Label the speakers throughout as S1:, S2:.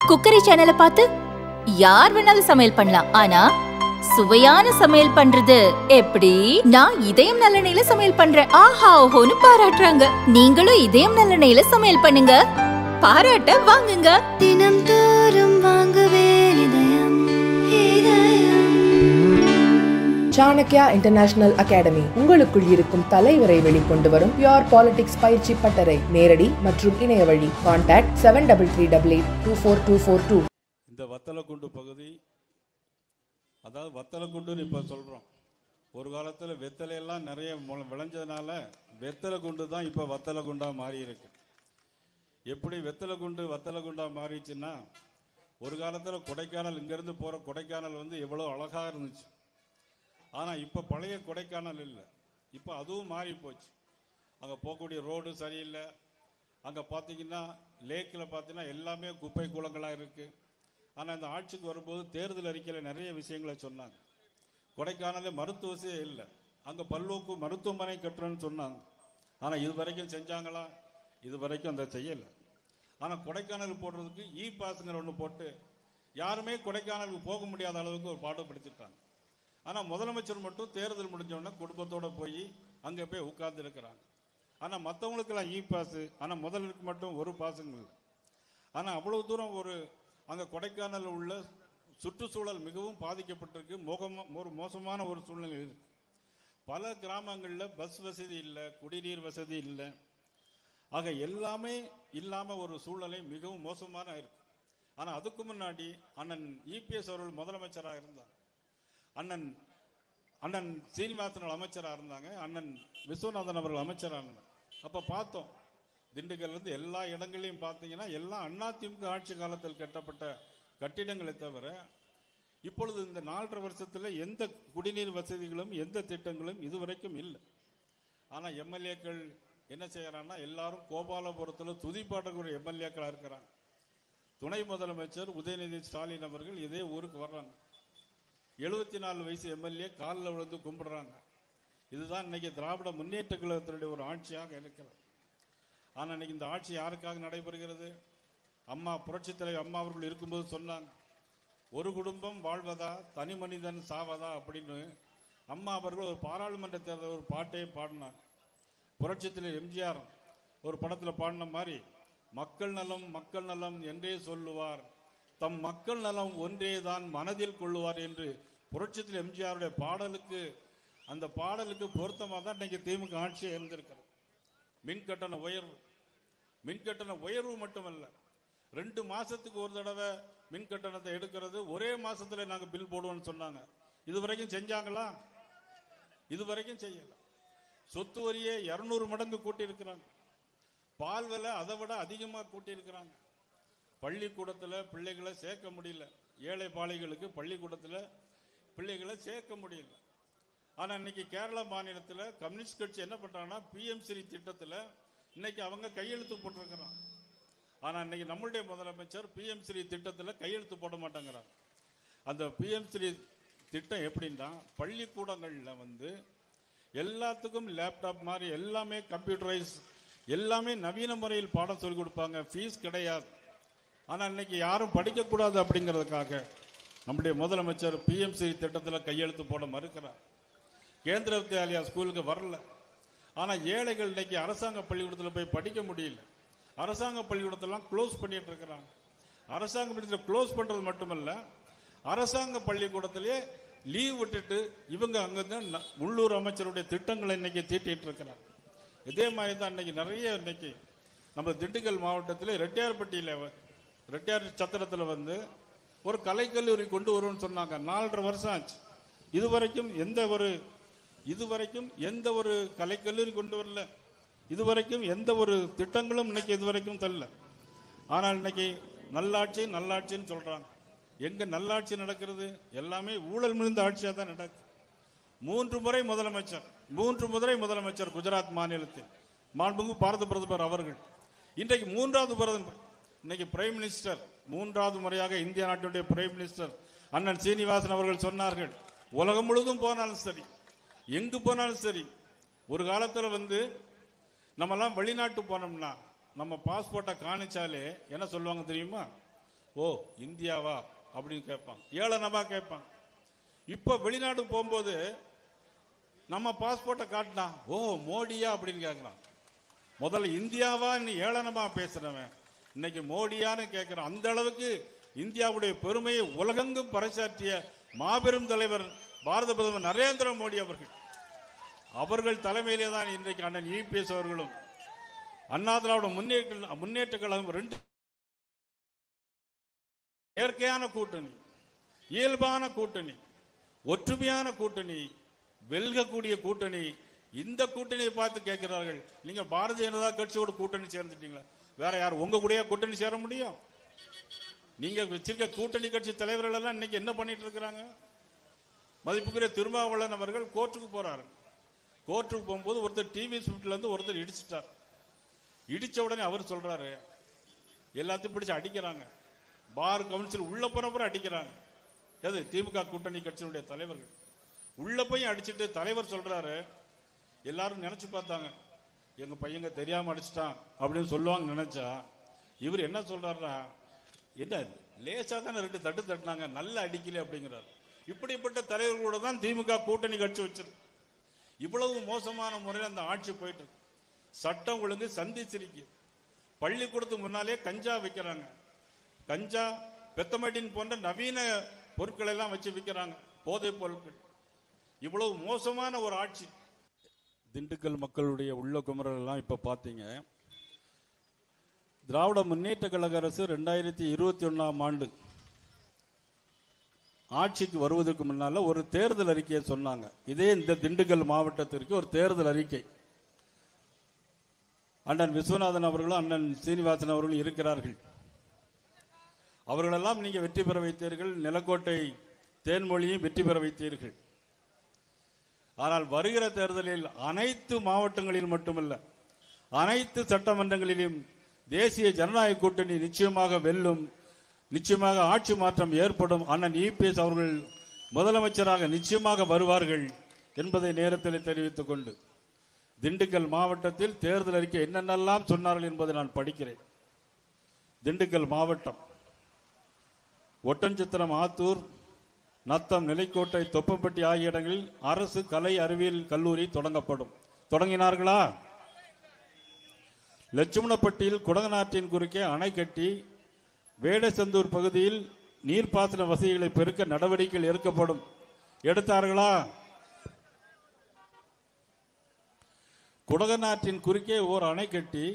S1: Cookery சேனலை பார்த்து யார் வேணாலும் சமையல் பண்ணலாம். ஆனா சுவையான சமையல் பண்றது எப்படி? நான் இதயம் நல்லெண்ணெயில சமையல் பண்றேன். ஆஹா ஓஹோன்னு பாராட்டுறாங்க. நீங்களும் இதயம் நல்லெண்ணெயில சமையல் பண்ணுங்க, பாராட்ட வாங்குங்க.
S2: தினம் தோறும் வாங்குவே இதயம் இதயம்.
S3: சாணக்யா இன்டர்நேஷனல் அகாடமி உங்களுக்குள் இருக்கும் தலைவரை வெளிக்கொண்டு வரும் பியூர் பாலிடிக்ஸ் பயிற்சி பட்டறை. நேரடி மற்றும் இணைய வழி. கான்டாக்ட் 7338824242.
S4: இந்த வத்தலக்குண்டு பகுதி, அதாவது வத்தலக்குண்டுன்னு இப்போ சொல்கிறோம். ஒரு காலத்தில் வெத்தலையெல்லாம் நிறைய விளைஞ்சதுனால வெத்தலைக்குண்டு தான் இப்போ வத்தலக்குண்டாக மாறி இருக்கு. எப்படி வெத்தலைக்குண்டு வத்தலக்குண்டாக மாறிடுச்சுன்னா, ஒரு காலத்தில் கொடைக்கானல், இங்கேருந்து போகிற கொடைக்கானல் வந்து எவ்வளோ அழகாக இருந்துச்சு. ஆனால் இப்போ பழைய கொடைக்கானல் இல்லை, இப்போ அதுவும் மாறி போச்சு. அங்கே போகக்கூடிய ரோடு சரியில்லை. அங்கே பார்த்தீங்கன்னா லேக்கில் பார்த்தீங்கன்னா எல்லாமே குப்பை கூலங்களாக இருக்குது. ஆனால் இந்த ஆட்சிக்கு வரும்போது தேர்தல் அறிக்கையில் நிறைய விஷயங்களை சொன்னாங்க. கொடைக்கானலே மருத்துவசே இல்லை, அங்கே பல்நோக்கு மருத்துவமனை கட்டுறேன்னு சொன்னாங்க. ஆனால் இது வரைக்கும் செஞ்சாங்களா? இது வரைக்கும் அந்த செய்யலை. ஆனால் கொடைக்கானல் போடுறதுக்கு பாஸுங்கிற ஒன்று போட்டு யாருமே கொடைக்கானலுக்கு போக முடியாத அளவுக்கு ஒரு பாடுபடுத்திட்டாங்க. ஆனால் முதலமைச்சர் மட்டும் தேர்தல் முடிஞ்சோடனே குடும்பத்தோடு போய் அங்கே போய் உட்கார்ந்து இருக்கிறாங்க. ஆனால் மற்றவங்களுக்கெல்லாம் பாஸு, ஆனால் முதலுக்கு மட்டும் ஒரு பாஸுங்க இல்லை. ஆனால் அவ்வளோ தூரம் அங்கே கொடைக்கானலில் உள்ள சுற்றுச்சூழல் மிகவும் பாதிக்கப்பட்டிருக்கு. ஒரு மோசமான ஒரு சூழ்நிலை இருக்குது. பல கிராமங்களில் பஸ் வசதி இல்லை, குடிநீர் வசதி இல்லை. ஆக எல்லாமே இல்லாமல் ஒரு சூழ்நிலை மிகவும் மோசமான இருக்கு. ஆனால் அதுக்கு முன்னாடி அண்ணன் இபிஎஸ் அவர்கள் முதலமைச்சராக இருந்தாங்க, அண்ணன் சீனிவாசன் அமைச்சராக இருந்தாங்க, அண்ணன் விஸ்வநாதன் அவர்கள் அமைச்சராக இருந்தாங்க. அப்போ பார்த்தோம், திண்டுக்கல்லேருந்து எல்லா இடங்களையும் பார்த்தீங்கன்னா எல்லாம் அதிமுக ஆட்சி காலத்தில் கட்டப்பட்ட கட்டிடங்களை தவிர இப்பொழுது இந்த 4.5 வருஷத்தில் எந்த குடிநீர் வசதிகளும் எந்த திட்டங்களும் இதுவரைக்கும் இல்லை. ஆனால் எம்எல்ஏக்கள் என்ன செய்யறாங்கன்னா, எல்லாரும் கோபாலபுரத்தில் துதிப்பாட்டக்கூடிய எம்எல்ஏக்களாக இருக்கிறாங்க. துணை முதலமைச்சர் உதயநிதி ஸ்டாலின் அவர்கள் இதே ஊருக்கு வர்றாங்க. 74 வயசு எம்எல்ஏ காலில் விழுந்து கும்பிடுறாங்க. இதுதான் இன்னைக்கு திராவிட முன்னேற்ற கழகத்தினுடைய ஒரு ஆட்சியாக இருக்கிறது. ஆனால் இன்னைக்கு இந்த ஆட்சி யாருக்காக நடைபெறுகிறது? அம்மா புரட்சித் தலைவர் அம்மா அவர்கள் இருக்கும்போது சொன்னாங்க, ஒரு குடும்பம் வாழ்வதா தனி மனிதன் சாவதா அப்படின்னு அம்மா அவர்கள் ஒரு பாராளுமன்ற தேர்தல் ஒரு பாட்டையே பாடினாங்க. புரட்சித் தலைவர் எம்ஜிஆர் ஒரு படத்தில் பாடின மாதிரி, மக்கள் நலம் மக்கள் நலம் என்றே சொல்லுவார், தம் மக்கள் நலம் ஒன்றே தான் மனதில் கொள்ளுவார் என்று புரட்சித்தில் எம்ஜிஆருடைய பாடலுக்கு, அந்த பாடலுக்கு பொருத்தமாக தான் இன்னைக்கு திமுக ஆட்சியை இருந்திருக்கிறது. மின்கட்டண உயர்வு மட்டுமல்ல, 2 மாசத்துக்கு ஒரு தடவை மின் கட்டணத்தை எடுக்கிறது, ஒரே மாசத்துல நாங்கள் பில் போடுவோம்னு சொன்னாங்க. இதுவரைக்கும் செஞ்சாங்களா? இதுவரைக்கும் செய்யல. சொத்து வரியை 200 மடங்கு கூட்டி இருக்கிறாங்க. பால் விலை அதை விட அதிகமாக கூட்டி இருக்கிறாங்க. பள்ளிக்கூடத்தில் பிள்ளைகளை சேர்க்க முடியல, ஏழை பாளைகளுக்கு பள்ளிக்கூடத்தில் பிள்ளைகளை சேர்க்க முடியல. ஆனால் இன்னைக்கு கேரளா மாநிலத்தில் கம்யூனிஸ்ட் கட்சி என்ன பண்ணுறாங்கன்னா, பிஎம்ஸ்ரீ திட்டத்தில் இன்னைக்கு அவங்க கையெழுத்து போட்டிருக்கிறாங்க. ஆனால் இன்னைக்கு நம்மளுடைய முதலமைச்சர் பிஎம்ஸ்ரீ திட்டத்தில் கையெழுத்து போட மாட்டேங்கிறாங்க. அந்த பிஎம்ஸ்ரீ திட்டம் எப்படின்னா, பள்ளிக்கூடங்களில் எல்லாத்துக்கும் லேப்டாப் மாதிரி எல்லாமே கம்ப்யூட்டரைஸ், எல்லாமே நவீன முறையில் பாடம் சொல்லிக் கொடுப்பாங்க, ஃபீஸ் கிடையாது. ஆனால் இன்னைக்கு யாரும் படிக்கக்கூடாது அப்படிங்கிறதுக்காக நம்முடைய முதலமைச்சர் பிஎம்ஸ்ரீ திட்டத்தில் கையெழுத்து போட மறுக்கிறார். கேந்திர வித்யாலயா ஸ்கூலுக்கு வரல. ஆனால் ஏழைகள் இன்னைக்கு அரசாங்க பள்ளிக்கூடத்தில் போய் படிக்க முடியல. அரசாங்க பள்ளிக்கூடத்தெல்லாம் க்ளோஸ் பண்ணிட்டு இருக்கிறாங்க. அரசாங்க பள்ளிக்கூடத்தில் க்ளோஸ் பண்ணுறது மட்டுமல்ல, அரசாங்க பள்ளிக்கூடத்திலே லீவ் விட்டுட்டு இவங்க அங்கே உள்ளூர் அமைச்சருடைய திட்டங்களை இன்னைக்கு தீட்டிட்டு இருக்கிறாங்க. இதே மாதிரி தான் இன்னைக்கு நிறைய, இன்னைக்கு நம்ம திண்டுக்கல் மாவட்டத்தில் ரெட்டியார் சத்திரத்தில் ஒரு கலைக்கல்லூரி கொண்டு வருவோம்னு சொன்னாங்க. 4.5 வருஷம் ஆச்சு. இதுவரைக்கும் எந்த ஒரு கலைக்கல்லூரி கொண்டு வரல. இதுவரைக்கும் எந்த ஒரு திட்டங்களும் இன்னைக்கு இதுவரைக்கும் தரல. ஆனால் இன்னைக்கு நல்லாட்சின்னு சொல்றாங்க. எங்க நல்லாட்சி நடக்கிறது? எல்லாமே ஊழல் மிகுந்த ஆட்சியாக தான் நடக்குது. 3 முறை முதலமைச்சர் குஜராத் மாநிலத்தில் மாண்புமிகு பாரத பிரதமர் அவர்கள். இன்றைக்கு 3வது பிரதமர், இன்னைக்கு பிரைம் மினிஸ்டர், 3வது முறையாக இந்திய நாட்டினுடைய பிரைம் மினிஸ்டர் அண்ணன் சீனிவாசன் அவர்கள் சொன்னார்கள், உலகம் முழுவதும் போனாலும் சரி, எங்கு போனாலும் சரி, ஒரு காலத்தில் நம்மெல்லாம் வெளிநாட்டு போனோம்னா நம்ம பாஸ்போர்ட்டை காணிச்சாலே என்ன சொல்லுவாங்க தெரியுமா? ஓ இந்தியாவா அப்படின்னு கேட்பான், ஏளனமா கேட்பான். இப்போ வெளிநாடு போகும்போது நம்ம பாஸ்போர்ட்டை காட்டினா ஓ மோடியா அப்படின்னு கேட்குறான். முதல்ல இந்தியாவா நீ ஏளனமா பேசுறவன் இன்னைக்கு மோடியான்னு கேட்கிறான். அந்த அளவுக்கு இந்தியாவுடைய பெருமையை உலகெங்கும் பறைசாற்றிய மாபெரும் தலைவர் பாரத பிரதமர் நரேந்திர மோடி அவர்கள் தலைமையிலே தான் இன்றைக்கு அண்ணன் இபிஎஸ் அவர்களும் அண்ணா திராவிட முன்னேற்ற கழகம் ரெண்டு இயற்கையான கூட்டணி, இயல்பான கூட்டணி, ஒற்றுமையான கூட்டணி, வெல்கக்கூடிய கூட்டணி. இந்த கூட்டணியை பார்த்து கேட்கிறார்கள், நீங்க பாரதிய ஜனதா கட்சியோட கூட்டணி சேர்ந்துட்டீங்களா? வேற யார் உங்க கூட கூட்டணி சேர முடியும்? நீங்க வச்சிருக்க கூட்டணி கட்சி தலைவர்கள் எல்லாம் இன்னைக்கு என்ன பண்ணிட்டு இருக்கிறாங்க? மதிப்புக்குரிய திருமாவளவன் அவர்கள் கோர்ட்டுக்கு போறாரு. கோர்ட்டுக்கு போகும்போது ஒருத்தர் டிவி ஸ்விட்ல இருந்து ஒருத்தர் இடிச்சிட்டார். இடிச்ச உடனே அவர் சொல்றாரு, எல்லாத்தையும் பிடிச்சு அடிக்கிறாங்க. பார் கவுன்சில் உள்ள போறப்பறம் அடிக்கிறாங்க. எது திமுக கூட்டணி கட்சியினுடைய தலைவர்கள் உள்ள போய் அடிச்சுட்டு தலைவர் சொல்றாரு, எல்லாரும் நினைச்சு பார்த்தாங்க எங்க பையங்க தெரியாம அடிச்சிட்டான் அப்படின்னு சொல்லுவாங்க நினைச்சா, இவர் என்ன சொல்றாருன்னா, என்ன லேசா தானே ரெண்டு தட்டு தட்டினாங்க, நல்ல அடிக்கல அப்படிங்கிறார். இப்படிப்பட்ட தலைவர்களோட தான் திமுக கூட்டணி கட்சி வச்சிருக்கு. இவ்வளவு மோசமான முறையில் அந்த ஆட்சி போயிட்டு, சட்டம் ஒழுங்கு சந்திச்சிருக்கு. பள்ளிக்கூடத்துக்கு முன்னாலே கஞ்சா விற்கிறாங்க. கஞ்சா, பெத்தமட்டின் போன்ற நவீன பொருட்களை எல்லாம் வச்சு விற்கிறாங்க, போதைப் பொருட்கள். இவ்வளவு மோசமான ஒரு ஆட்சி. திண்டுக்கல் மக்களுடைய உள்ள குமரல் எல்லாம் இப்ப பாத்தீங்க. திராவிட முன்னேற்ற கழக அரசு 2021ஆம் ஆண்டு ஆட்சிக்கு வருவதற்கு முன்னால ஒரு தேர்தல் அறிக்கையை சொன்னாங்க. இதே இந்த திண்டுக்கல் மாவட்டத்திற்கு ஒரு தேர்தல் அறிக்கை. அண்ணன் விஸ்வநாதன் அவர்களும் அண்ணன் சீனிவாசன் அவர்களும் இருக்கிறார்கள். அவர்களெல்லாம் நீங்க வெற்றி பெற வைத்தீர்கள். நிலக்கோட்டை தேன்மொழியும் வெற்றி பெற வைத்தீர்கள். ஆனால் வருகிற தேர்தலில் அனைத்து மாவட்டங்களில் மட்டுமல்ல, அனைத்து சட்டமன்றங்களிலும் தேசிய ஜனநாயக கூட்டணி நிச்சயமாக வெல்லும். நிச்சயமாக ஆட்சி மாற்றம் ஏற்படும். அண்ணன் இபிஎஸ் அவர்கள் முதலமைச்சராக நிச்சயமாக வருவார்கள் என்பதை நேரத்தில் தெரிவித்துக் கொண்டு, திண்டுக்கல் மாவட்டத்தில் தேர்தல் அறிக்கை என்னென்னலாம் சொன்னார்கள் என்பதை நான் படிக்கிறேன். திண்டுக்கல் மாவட்டம் ஒட்டன்சத்திரம், ஆத்தூர், நத்தம், நிலைக்கோட்டை, தொப்பம்பட்டி ஆகிய இடங்களில் அரசு கலை அறிவியல் கல்லூரி தொடங்கப்படும். தொடங்கினார்களா? லட்சுமணப்பட்டியில் குடகநாட்டின் குறுக்கே அணை கட்டி வேடசந்தூர் பகுதியில் நீர்ப்பாசன வசதிகளை பெருக்க நடவடிக்கைகள் எடுக்கப்படும். எடுத்தார்களா? குடகநாட்டின் குறுக்கே ஓர் அணை கட்டி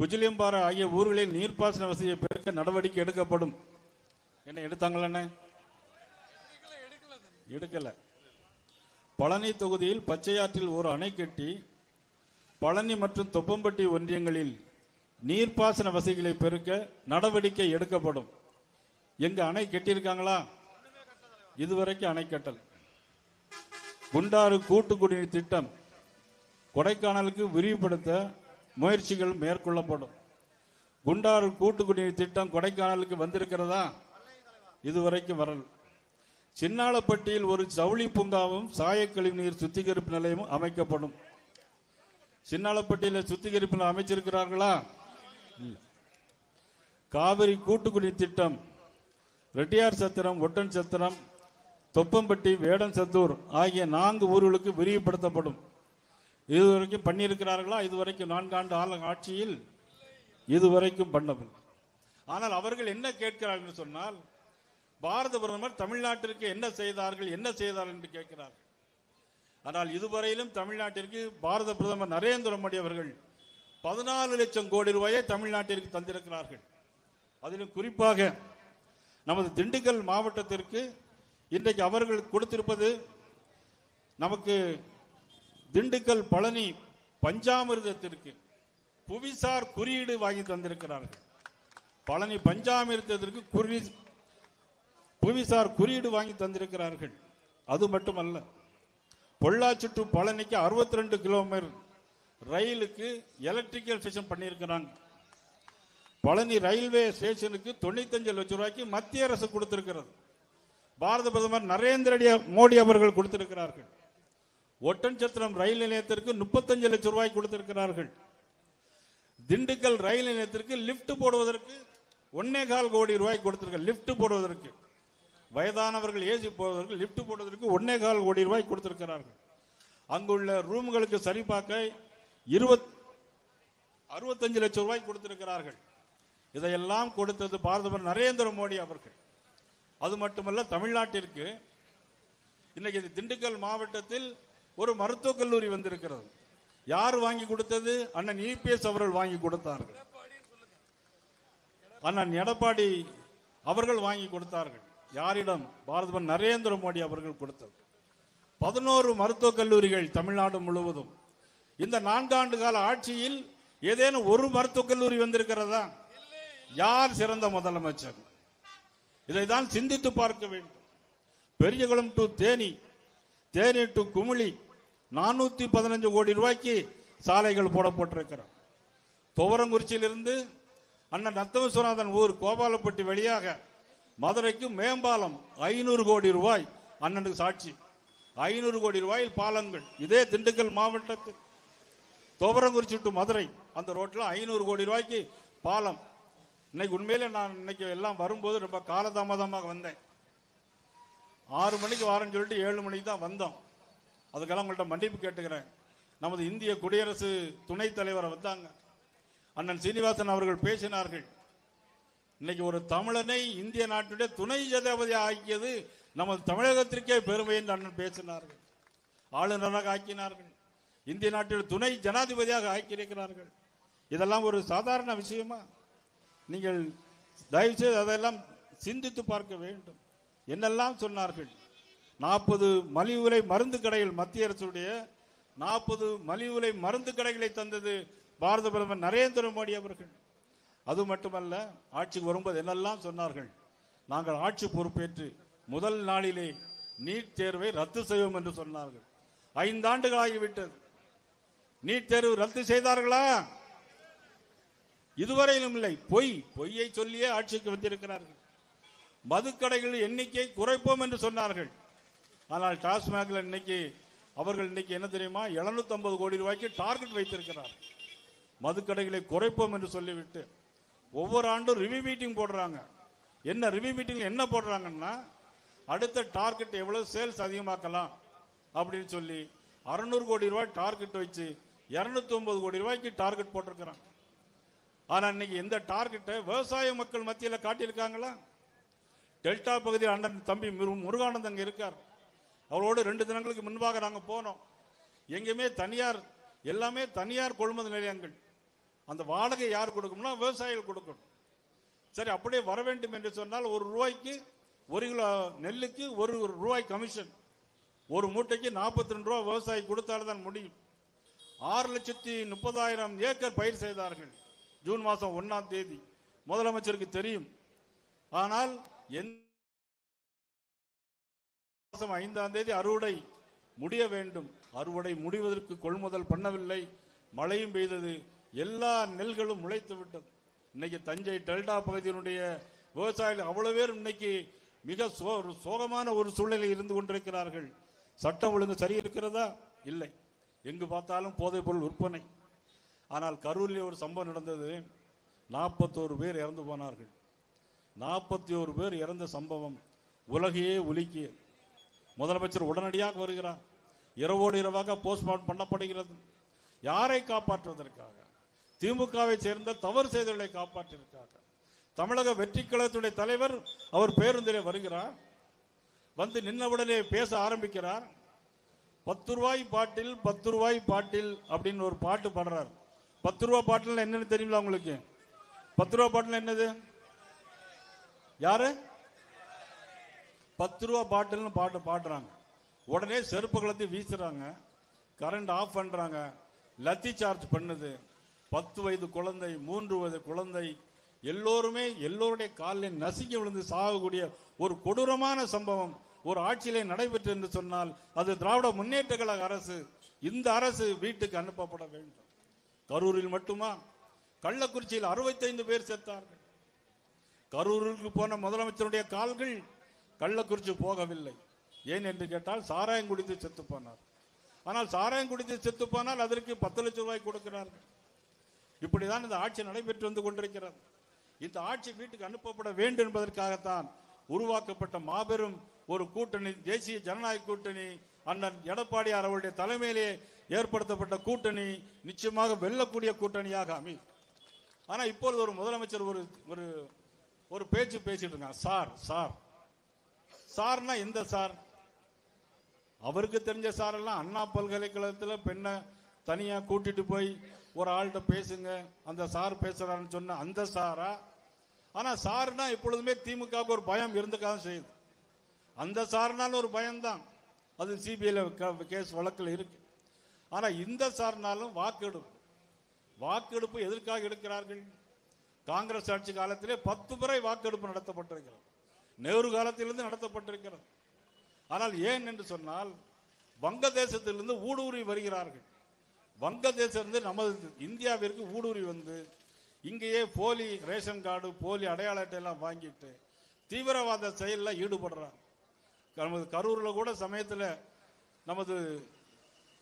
S4: குஜிலியம்பாறை ஆகிய ஊர்களில் நீர்ப்பாசன வசதியை பெருக்க நடவடிக்கை எடுக்கப்படும். என்ன எடுத்தாங்களே? எடுக்கல. பழனி தொகுதியில் பச்சையாற்றில் ஒரு அணை கட்டி பழனி மற்றும் தொப்பம்பட்டி ஒன்றியங்களில் நீர்ப்பாசன வசதிகளை பெருக்க நடவடிக்கை எடுக்கப்படும். எங்க அணை கட்டியிருக்காங்களா? இதுவரைக்கும் அணை கட்டல். குண்டாறு கூட்டு குடிநீர் திட்டம் கொடைக்கானலுக்கு விரிவுபடுத்த முயற்சிகள் மேற்கொள்ளப்படும். குண்டாறு கூட்டு குடிநீர் திட்டம் கொடைக்கானலுக்கு வந்திருக்கிறதா? இதுவரைக்கும் வரல. சின்னாளப்பட்டியில் ஒரு ஜவுளி பூங்காவும் சாயக்கழிவு நீர் சுத்திகரிப்பு நிலையமும் அமைக்கப்படும். சின்னாளப்பட்டியில் சுத்திகரிப்பு நிலையம் அமைச்சிருக்கிறார்களா? காவிரி கூட்டு குடிநீர் திட்டம் ரெட்டியார் சத்திரம், ஒட்டன் சத்திரம், தொப்பம்பட்டி, வேடன் சத்தூர் ஆகிய 4 ஊர்களுக்கு விரிவுபடுத்தப்படும். இதுவரைக்கும் பண்ணியிருக்கிறார்களா? இதுவரைக்கும் 4 ஆண்டு ஆட்சியில் இதுவரைக்கும் பண்ணவில்லை. ஆனால் அவர்கள் என்ன கேட்கிறார்கள் என்று சொன்னால், பாரத பிரதமர் தமிழ்நாட்டிற்கு என்ன செய்தார்கள் என்று கேட்கிறார்கள். ஆனால் இதுவரையிலும் தமிழ்நாட்டிற்கு பாரத பிரதமர் நரேந்திர மோடி அவர்கள் 14 லட்சம் கோடி ரூபாயை தமிழ்நாட்டிற்கு தந்திருக்கிறார்கள். அதிலும் குறிப்பாக நமது திண்டுக்கல் மாவட்டத்திற்கு இன்றைக்கு அவர்கள் கொடுத்திருப்பது, நமக்கு திண்டுக்கல் பழனி பஞ்சாமிர்தத்திற்கு புவிசார் குறியீடு வாங்கி தந்திருக்கிறார்கள். பழனி பஞ்சாமிர்தத்திற்கு புவிசார் குறியீடு வாங்கி தந்திருக்கிறார்கள். அது மட்டுமல்ல, பொள்ளாச்சி டு பழனிக்கு 62 கிலோமீட்டர் ரயிலுக்கு எலக்ட்ரிக்கல் ஸ்டேஷன் பண்ணியிருக்கிறாங்க. பழனி ரயில்வே ஸ்டேஷனுக்கு 95 லட்சம் ரூபாய்க்கு மத்திய அரசு கொடுத்திருக்கிறது. பாரத பிரதமர் நரேந்திர மோடி அவர்கள் கொடுத்திருக்கிறார்கள். ஒட்டன்சத்திரம் ரயில் நிலையத்திற்கு 35 லட்சம் ரூபாய் கொடுத்திருக்கிறார்கள். திண்டுக்கல் ரயில் நிலையத்திற்கு லிப்ட் போடுவதற்கு 1.25 கோடி ரூபாய் கொடுத்திருக்க. லிப்ட் போடுவதற்கு, வயதானவர்கள் ஏசி போவதற்கு லிப்ட் போடுவதற்கு 1.25 கோடி ரூபாய் கொடுத்திருக்கிறார்கள். அங்குள்ள ரூம்களுக்கு சரி பார்க்க 65 லட்சம் ரூபாய் கொடுத்திருக்கிறார்கள். இதையெல்லாம் கொடுத்தது பாரத பிரதமர் நரேந்திர மோடி அவர்கள். அது மட்டுமல்ல, தமிழ்நாட்டிற்கு இன்னைக்கு திண்டுக்கல் மாவட்டத்தில் ஒரு மருத்துவக் கல்லூரி வந்திருக்கிறது. யார் வாங்கி கொடுத்தது? அண்ணன் இபிஎஸ் அவர்கள் வாங்கி கொடுத்தார்கள். அண்ணன் எடப்பாடி அவர்கள் வாங்கி கொடுத்தார்கள். யாரிடம்? பாரத பிரதமர் நரேந்திர மோடி அவர்கள் கொடுத்தது. 11 மருத்துவக் கல்லூரிகள் தமிழ்நாடு முழுவதும். இந்த 4 ஆண்டு கால ஆட்சியில் ஏதேனும் ஒரு மருத்துவக் கல்லூரி வந்திருக்கிறதா? யார் சிறந்த முதலமைச்சர்? இதைதான் சிந்தித்து பார்க்க வேண்டும். பெரியகுளம் டு தேனி, தேனி டு குமுளி 415 கோடி ரூபாய்க்கு சாலைகள் போடப்பட்டிருக்கிறார். துவரங்குறிச்சியிலிருந்து அண்ணன் நத்தவசுநாதன் ஊர் கோபாலப்பட்டி வழியாக மதுரைக்கு மேம்பாலம் 500 கோடி ரூபாய். அண்ணனுக்கு சாட்சி. 500 கோடி ரூபாயில் பாலங்கள். இதே திண்டுக்கல் மாவட்டத்தில் துவரங்குறிச்சி டு மதுரை அந்த ரோட்டில் 500 கோடி ரூபாய்க்கு பாலம். இன்னைக்கு உண்மையிலே நான் இன்னைக்கு எல்லாம் வரும்போது ரொம்ப காலதாமதமாக வந்தேன். 6 மணிக்கு வாரேன்னு சொல்லிட்டு 7 மணிக்கு தான் வந்தோம். அதுக்கெல்லாம் உங்கள்கிட்ட மன்னிப்பு கேட்டுக்கிறேன். நமது இந்திய குடியரசு துணைத் தலைவரை வந்தாங்க, அண்ணன் சீனிவாசன் அவர்கள் பேசினார்கள். இன்னைக்கு ஒரு தமிழனை இந்திய நாட்டுடைய துணை ஜனாதிபதி ஆக்கியது நமது தமிழகத்திற்கே பெருமை என்று அண்ணன் பேசினார்கள். ஆளுநராக ஆக்கினார்கள், இந்திய நாட்டில் துணை ஜனாதிபதியாக ஆக்கியிருக்கிறார்கள். இதெல்லாம் ஒரு சாதாரண விஷயமா? நீங்கள் தயவுசெய்து அதெல்லாம் சிந்தித்து பார்க்க வேண்டும். என்னெல்லாம் சொன்னார்கள்? 40 மலிவு விலை மருந்து கடைகள், மத்திய அரசுடைய 40 மலிவு விலை மருந்து கடைகளை தந்தது பாரத பிரதமர் நரேந்திர மோடி அவர்கள். அது மட்டுமல்ல, ஆட்சிக்கு வரும்போது என்னெல்லாம் சொன்னார்கள்? நாங்கள் ஆட்சி பொறுப்பேற்று முதல் நாளிலே நீட் தேர்வை ரத்து செய்வோம் என்று சொன்னார்கள். 5 ஆண்டுகள் ஆகிவிட்டது. நீட் தேர்வு ரத்து செய்தார்களா? இதுவரையிலும் இல்லை. பொய்யை சொல்லியே ஆட்சிக்கு வந்திருக்கிறார்கள். மதுக்கடைகள் எண்ணிக்கை குறைப்போம் என்று சொன்னார்கள். ஆனால் டாஸ்மாகில் இன்னைக்கு அவர்கள் இன்னைக்கு என்ன தெரியுமா, 750 கோடி ரூபாய்க்கு டார்கெட் வைத்திருக்கிறார். மதுக்கடைகளை குறைப்போம் என்று சொல்லிவிட்டு ஒவ்வொரு ஆண்டும் ரிவ்யூ மீட்டிங் போடுறாங்க. என்ன ரிவ்யூ மீட்டிங் என்ன போடுறாங்கன்னா, அடுத்த டார்கெட் எவ்வளவு சேல்ஸ் அதிகமாக்கலாம் அப்படின்னு சொல்லி 600 கோடி ரூபாய் டார்கெட் வச்சு 209 கோடி ரூபாய்க்கு டார்கெட் போட்டிருக்கிறாங்க. ஆனா இன்னைக்கு எந்த டார்கெட்டை விவசாய மக்கள் மத்தியில் காட்டியிருக்காங்களா? டெல்டா பகுதியில் அண்ணன் தம்பி முருகானந்த் அங்கே இருக்கார். அவரோடு 2 தினங்களுக்கு முன்பாக நாங்கள் போனோம். எங்கேயுமே தனியார், எல்லாமே தனியார் கொள்முதல் நிலையங்கள். அந்த வாடகை யார் கொடுக்கணும்னா விவசாயிகள் கொடுக்கணும். சரி, அப்படியே வர வேண்டும் என்று சொன்னால் 1 ரூபாய்க்கு 1 கிலோ நெல்லுக்கு 1 ரூபாய் கமிஷன். ஒரு மூட்டைக்கு 42 ரூபாய் விவசாயி கொடுத்தால்தான் முடியும். 6,30,000 ஏக்கர் பயிர் செய்தார்கள் ஜூன் மாதம் 1ஆம் தேதி. முதலமைச்சருக்கு தெரியும். ஆனால் மாதம் 5ஆம் தேதி அறுவடை முடிய வேண்டும். அறுவடை முடிவதற்கு கொள்முதல் பண்ணவில்லை. மழையும் பெய்தது. எல்லா நெல்களும் முளைத்து விட்டது. இன்னைக்கு தஞ்சை டெல்டா பகுதியினுடைய விவசாயிகள் அவ்வளவு பேர் இன்னைக்கு மிக சோகமான ஒரு சூழ்நிலையில் இருந்து கொண்டிருக்கிறார்கள். சட்டம் ஒழுங்கு சரி இருக்கிறதா? இல்லை. எங்கு பார்த்தாலும் போதைப் பொருள் விற்பனை. ஆனால் கரூரில் ஒரு சம்பவம் நடந்தது. 41 பேர் இறந்து போனார்கள். 41 பேர் இறந்த சம்பவம் உலகையே உலுக்கிய. முதலமைச்சர் உடனடியாக வருகிறார். இரவோடு இரவாக போஸ்ட்மார்ட்டம் பண்ணப்படுகிறது. யாரை காப்பாற்றுவதற்காக? திமுகவை சேர்ந்த தவறு செய்தவர்களை காப்பாற்றியிருக்காங்க. தமிழக வெற்றி கழகத்துடைய தலைவர் அவர் பேருந்திலே வருகிறார். வந்து நின்னவுடனே பேச ஆரம்பிக்கிறார். 10 ரூபாய் பாட்டில் 10 ரூபாய் பாட்டில் அப்படின்னு ஒரு பாட்டு பாடுறார். 10 ரூபாய் பாட்டில் என்னன்னு தெரியுங்களா உங்களுக்கு? 10 ரூபாய் பாட்டில் என்னது? யாரு? 10 ரூபாய் பாட்டில்னு பாட்டு பாடுறாங்க. உடனே செருப்பு கலத்தி வீசுறாங்க. கரண்ட் ஆஃப் பண்றாங்க. லத்தி சார்ஜ் பண்ணுது. 10 வயது குழந்தை, 3 வயது குழந்தை எல்லோருமே எல்லோருடைய காலில் நசுங்கி விழுந்து சாகக்கூடிய ஒரு கொடூரமான சம்பவம் ஒரு ஆட்சியிலே நடைபெற்று என்று சொன்னால் அது திராவிட முன்னேற்ற கழக அரசு. இந்த அரசு வீட்டுக்கு அனுப்பப்பட வேண்டும். கரூரில் மட்டுமா? கள்ளக்குறிச்சியில் 65 பேர் செத்தார்கள். கரூருக்கு போன முதலமைச்சருடைய கால்கள் கள்ளக்குறிச்சி போகவில்லை. ஏன் என்று கேட்டால் சாராயம் குடித்து செத்து போனார். ஆனால் சாராயம் குடித்து செத்து போனால் அதற்கு 10 லட்சம் ரூபாய் கொடுக்கிறார்கள். இப்படிதான் இந்த ஆட்சி நடைபெற்று வந்து கொண்டிருக்கிறது. இந்த ஆட்சி வீட்டுக்கு அனுப்பப்பட வேண்டும் என்பதற்காகத்தான் உருவாக்கப்பட்ட மாபெரும் ஒரு கூட்டணி, தேசிய ஜனநாயக கூட்டணி, அண்ணன் எடப்பாடியார் அவருடைய தலைமையிலே ஏற்படுத்தப்பட்ட கூட்டணி நிச்சயமாக வெல்லக்கூடிய கூட்டணியாக அமையும். ஆனா இப்பொழுது ஒரு முதலமைச்சர் ஒரு ஒரு பேச்சு பேசிட்டு இருக்காங்க. சார் சார் சார்னா எந்த சார்? அவருக்கு தெரிஞ்ச சார் எல்லாம் அண்ணா பல்கலைக்கழகத்தில் பெண்ணை தனியா கூட்டிட்டு போய் ஒரு ஆள்கிட்ட பேசுங்க, அந்த சார் பேசுறாருன்னு சொன்ன அந்த சாரா? ஆனா சார்னா எப்பொழுதுமே திமுகவுக்கு ஒரு பயம் இருந்துக்காதான் செய்யுது. அந்த சார்னாலும் ஒரு பயம்தான், அது சிபிஐல கேஸ் வழக்கில் இருக்கு. ஆனா இந்த சார்னாலும் வாக்கெடுப்பு எதற்காக எடுக்கிறார்கள்? காங்கிரஸ் ஆட்சி காலத்திலே 10 முறை வாக்கெடுப்பு நடத்தப்பட்டிருக்கிறது, நேரு காலத்திலிருந்து நடத்தப்பட்டிருக்கிறது. ஆனால் ஏன் என்று சொன்னால் வங்கதேசத்திலிருந்து ஊடுருவி வருகிறார்கள். வங்கதேசத்திலிருந்து நமது இந்தியாவிற்கு ஊடுருவி வந்து இங்கேயே போலி ரேஷன் கார்டு, போலி அடையாள அட்டை எல்லாம் வாங்கிட்டு தீவிரவாத செயலில் ஈடுபடுறாங்க. நமது கரூரில் கூட சமயத்தில் நமது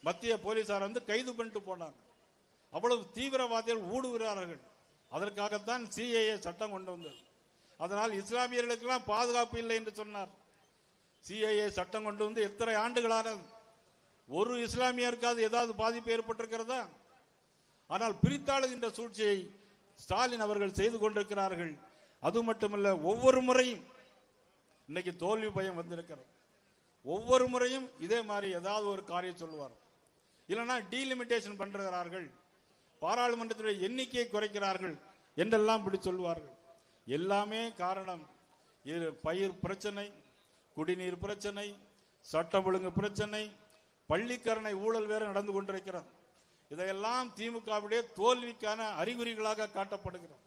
S4: மத்திய போலீசார் வந்து கைது பண்ணிட்டு போனாங்க. அவ்வளவு தீவிரவாதிகள் ஊடுருகிறார்கள். அதற்காகத்தான் சிஏஏ சட்டம் கொண்டு வந்தது. அதனால் இஸ்லாமியர்களுக்கெல்லாம் பாதுகாப்பு இல்லை என்று சொன்னார். சிஏஏ சட்டம் கொண்டு வந்து எத்தனை ஆண்டுகளானது? ஒரு இஸ்லாமியருக்காவது ஏதாவது பாதிப்பு ஏற்பட்டிருக்கிறதா? ஆனால் பிரித்தாளுகின்ற சூழ்ச்சியை ஸ்டாலின் அவர்கள் செய்து கொண்டிருக்கிறார்கள். அது மட்டுமல்ல, ஒவ்வொரு முறையும் இன்னைக்கு தோல்வி பயம் வந்திருக்கிறது. ஒவ்வொரு முறையும் இதே மாதிரி ஏதாவது ஒரு காரியம் சொல்லுவார், இல்லைன்னா டீலிமிட்டேஷன் பண்றார்கள், பாராளுமன்றத்துடைய எண்ணிக்கையை குறைக்கிறார்கள் என்றெல்லாம் இப்படி சொல்லுவார்கள். எல்லாமே காரணம் இது பயிர் பிரச்சனை, குடிநீர் பிரச்சனை, சட்டம் ஒழுங்கு பிரச்சனை, பள்ளிக்கரணை ஊழல் வேற நடந்து கொண்டிருக்கிறது. இதையெல்லாம் திமுகவுடைய தோல்விக்கான அறிகுறிகளாக காட்டப்படுகிறது.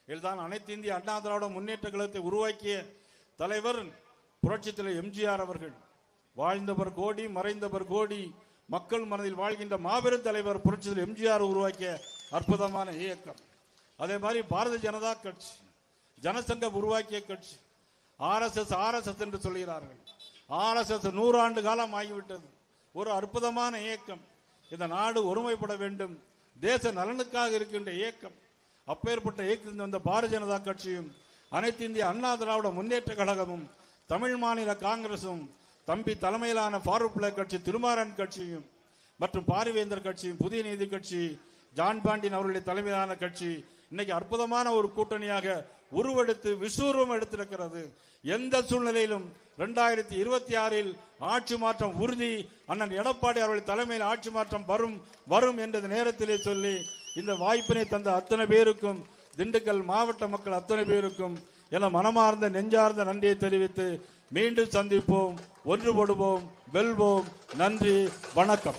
S4: இதுதான் அனைத்து இந்திய அண்ணா திராவிட முன்னேற்ற கழகத்தை உருவாக்கிய தலைவர் புரட்சித் தலைவர் எம்ஜிஆர் அவர்கள். வாழ்ந்தவர் கோடி, மறைந்தவர் கோடி, மக்கள் மனதில் வாழ்கின்ற மாபெரும் தலைவர் புரட்சித் தலைவர் எம்ஜிஆர் உருவாக்கிய அற்புதமான இயக்கம். அதே மாதிரி பாரதிய ஜனதா கட்சி, ஜனசங்கம் உருவாக்கிய கட்சி. ஆர்எஸ்எஸ் என்று சொல்கிறார்கள். ஆர்எஸ்எஸ் 100 ஆண்டு காலம் ஆகிவிட்டது. ஒரு அற்புதமான இயக்கம். இந்த நாடு ஒருமைப்பட வேண்டும், தேச நலனுக்காக இருக்கின்ற இயக்கம். அப்பேற்பட்ட இயக்கத்தில் வந்த பாரதிய ஜனதா கட்சியும், அனைத்து இந்திய அண்ணா திராவிட முன்னேற்ற கழகமும், தமிழ் மாநில காங்கிரசும், தம்பி தலைமையிலான ஃபாரூக் பிள்ளை கட்சி, திருமாறன் கட்சியும் மற்றும் பாரிவேந்தர் கட்சியும், புதிய நீதி கட்சி, ஜான் பாண்டியன் அவர்களுடைய தலைமையிலான கட்சி இன்னைக்கு அற்புதமான ஒரு கூட்டணியாக உருவெடுத்து விஸ்வரூபம் எடுத்திருக்கிறது. எந்த சூழ்நிலையிலும் 2026 ஆட்சி மாற்றம் உறுதி. அண்ணன் எடப்பாடி அவர்கள் தலைமையில் ஆட்சி மாற்றம் வரும் என்ற நேரத்திலே சொல்லி இந்த வாய்ப்பினை தந்த அத்தனை பேருக்கும், திண்டுக்கல் மாவட்ட மக்கள் அத்தனை பேருக்கும் என மனமார்ந்த நெஞ்சார்ந்த நன்றியை தெரிவித்து மீண்டும் சந்திப்போம், ஒன்றுபடுவோம், வெல்வோம். நன்றி, வணக்கம்.